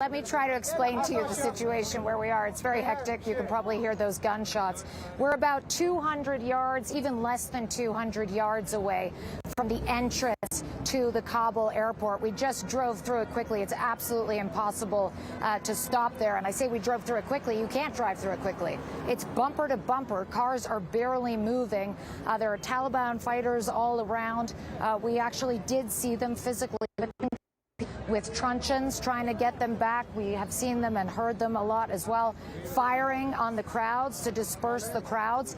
Let me try to explain to you the situation where we are. It's very hectic. You can probably hear those gunshots. We're about 200 yards, even less than 200 yards away from the entrance to the Kabul airport. We just drove through it quickly. It's absolutely impossible to stop there. And I say we drove through it quickly. You can't drive through it quickly. It's bumper to bumper. Cars are barely moving. There are Taliban fighters all around. We actually did see them physically with truncheons, trying to get them back. We have seen them and heard them a lot as well, firing on the crowds to disperse the crowds.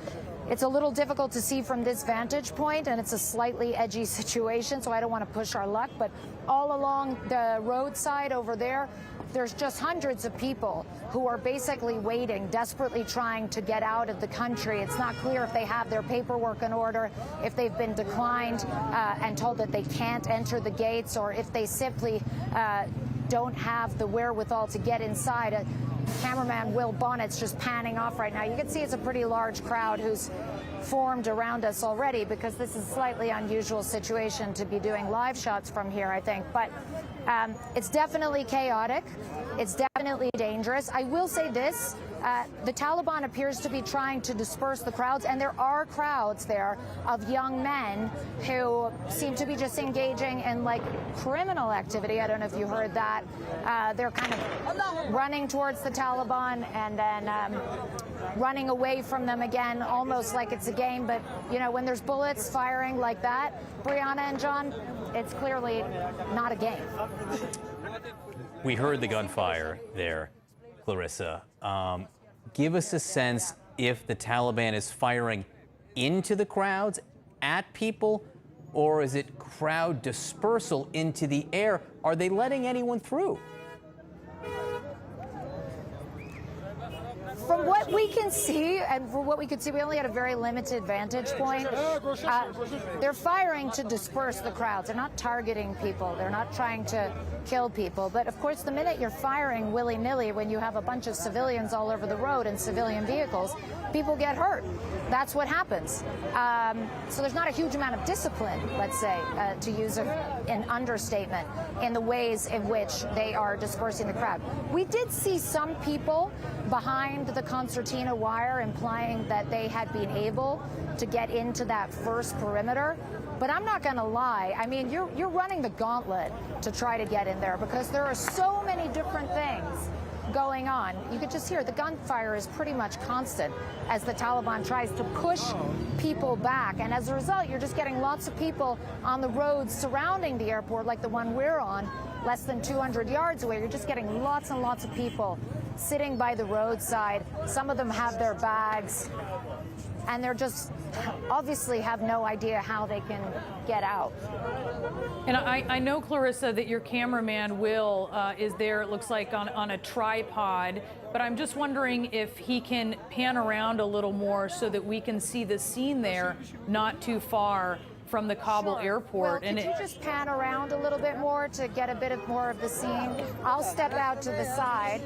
It's a little difficult to see from this vantage point, and it's a slightly edgy situation, so I don't want to push our luck. But all along the roadside over there, there's just hundreds of people who are basically waiting, desperately trying to get out of the country. It's not clear if they have their paperwork in order, if they've been declined and told that they can't enter the gates, or if they simply don't have the wherewithal to get inside. Cameraman Will Bonnet's just panning off right now. You can see it's a pretty large crowd who's formed around us already, because this is a slightly unusual situation to be doing live shots from here, I think. But it's definitely chaotic. It's definitely dangerous. I will say this. The Taliban appears to be trying to disperse the crowds, and there are crowds there of young men who seem to be just engaging in like criminal activity. I don't know if you heard that. They're kind of running towards the Taliban and then running away from them again, almost like it's a game. But, you know, when there's bullets firing like that, Brianna and John, it's clearly not a game. We heard the gunfire there, Clarissa. Give us a sense if the Taliban is firing into the crowds, at people, or is it crowd dispersal into the air? Are they letting anyone through? From what we can see, and from what we could see, we only had a very limited vantage point. They're firing to disperse the crowds. They're not targeting people. They're not trying to kill people. But of course, the minute you're firing willy-nilly, when you have a bunch of civilians all over the road and civilian vehicles, people get hurt. That's what happens. So there's not a huge amount of discipline, let's say, to use an understatement, in the ways in which they are dispersing the crowd. We did see some people behind the concertina wire implying that they had been able to get into that first perimeter. But I'm not going to lie. I mean, you're running the gauntlet to try to get in there, because there are so many different things going on. You could just hear the gunfire is pretty much constant as the Taliban tries to push people back. And as a result, you're just getting lots of people on the roads surrounding the airport, like the one we're on, less than 200 yards away. You're just getting lots and lots of people sitting by the roadside. Some of them have their bags, and they're just obviously have no idea how they can get out. And I know, Clarissa, that your cameraman, Will, is there, it looks like, on a tripod. But I'm just wondering if he can pan around a little more so that we can see the scene there, not too far from the Kabul airport. Well, could you just pan around a little bit more to get a bit more of the scene? I'll step out to the side.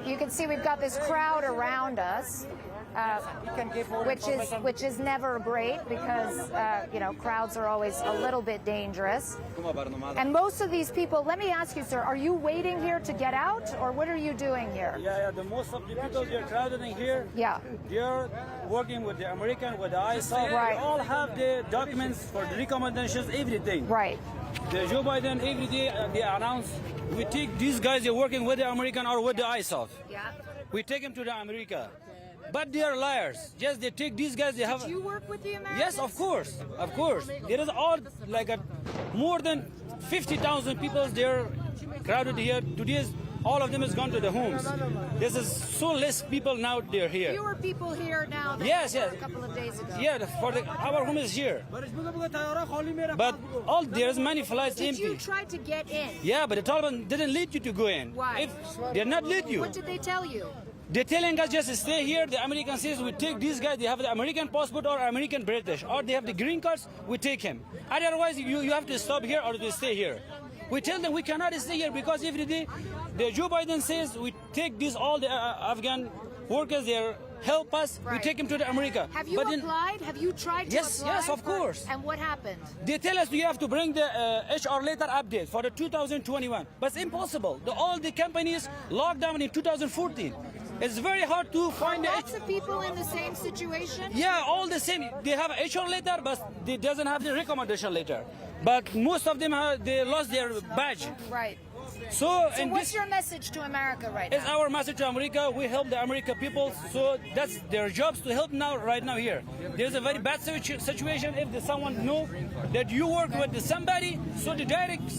You can see we've got this crowd around us. Which is never great, because you know, crowds are always a little bit dangerous. And most of these people, let me ask you, sir, are you waiting here to get out, or what are you doing here? Yeah, the most of the people they're crowded in here. Yeah. They're working with the American, with the ISAF. Right. They all have the documents for the recommendations, everything. Right. The Joe Biden every day they announce, we take these guys, they're working with the American or with the ISAF. Yeah. We take them to the America. But they are liars. Yes, they take these guys. They have. Did you work with the Americans? Yes, of course, of course. There is all like more than 50,000 people there crowded here. Today, all of them has gone to the homes. There's so less people now. They're here. Fewer people here now than yes, a couple of days ago. Yeah, our home is here. But there's many flights empty. Did you try to get in? Yeah, but the Taliban didn't let you to go in. Why? They're not let you. What did they tell you? They're telling us just stay here. The American says we take these guys. They have the American passport or American British, or they have the green cards. We take him. Otherwise, you have to stop here or to stay here. We tell them we cannot stay here, because every day the Joe Biden says we take these all the Afghan workers. They're help us, we take him to the America. Have you applied? Have you tried to Yes, apply? yes, of course. And what happened? They tell us you have to bring the HR letter update for the 2021, but it's impossible. All the companies locked down in 2014. It's very hard to find Lots of people in the same situation? Yeah, all the same. They have an HR letter, but they doesn't have the recommendation letter. But most of them they lost their badge. Right. So What's your message to America right now? It's our message to America. We help the American people, so that's their jobs to help right now here. There's a very bad situation. If someone know that you work with somebody, so the direct.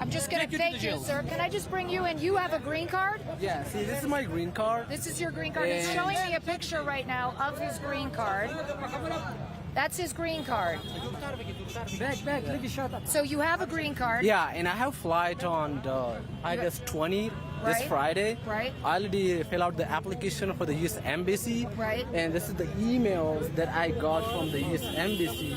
I'm just going to thank you, sir. Can I just bring you in? You have a green card? Yeah, see, this is my green card. This is your green card. He's showing me a picture right now of his green card. That's his green card. So you have a green card. Yeah, and I have flight on the August 20 this Friday. Right. I already fill out the application for the U.S. Embassy. Right. And this is the emails that I got from the U.S. Embassy.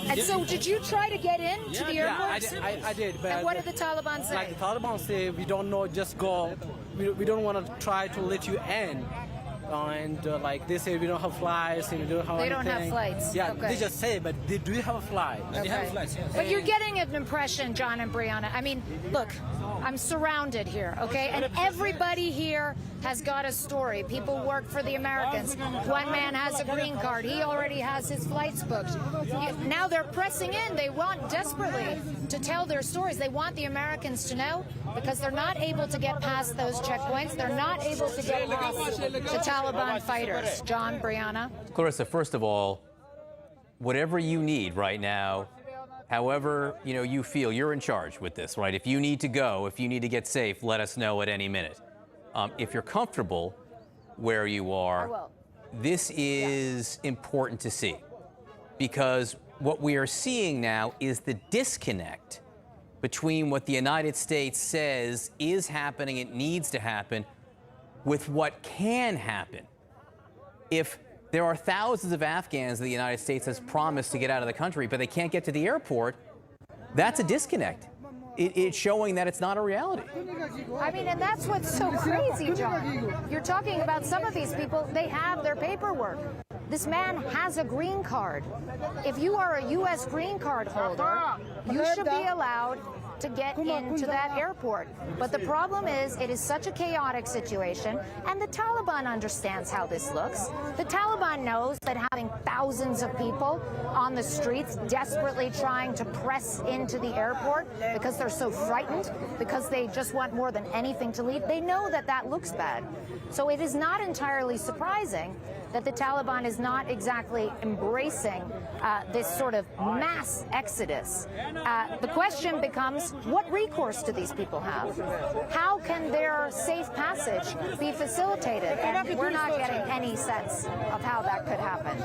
And so did you try to get in to the airport? Yeah, I did. But and what did the Taliban say? Like the Taliban say, we don't know, just go. We don't want to try to let you in. Like they say we don't have flights and we don't have They anything. don't have flights. Yeah, Okay. they just say, but they do have a flight. They have flights, yes. But you're getting an impression, John and Brianna. I mean, look, I'm surrounded here, okay? And everybody here has got a story. People work for the Americans. One man has a green card. He already has his flights booked. Now they're pressing in. They want desperately to tell their stories. They want the Americans to know because they're not able to get past those checkpoints. They're not able to get past the Taliban fighters. John, Brianna? Clarissa, first of all, whatever you need right now, however you feel, you're in charge with this, right? If you need to go, if you need to get safe, let us know at any minute. If you're comfortable where you are, this is important to see because what we are seeing now is the disconnect between what the United States says is happening, it needs to happen, with what can happen. If there are thousands of Afghans that the United States has promised to get out of the country, but they can't get to the airport, that's a disconnect. It's showing that it's not a reality. I mean, and that's what's so crazy, John. You're talking about some of these people, they have their paperwork. This man has a green card. If you are a U.S. green card holder, you should be allowed to get into that airport. But the problem is, it is such a chaotic situation, and the Taliban understands how this looks. The Taliban knows that having thousands of people on the streets desperately trying to press into the airport because they're so frightened, because they just want more than anything to leave, they know that that looks bad. So it is not entirely surprising that the Taliban is not exactly embracing this sort of mass exodus. The question becomes, what recourse do these people have? How can their safe passage be facilitated? And we're not getting any sense of how that could happen.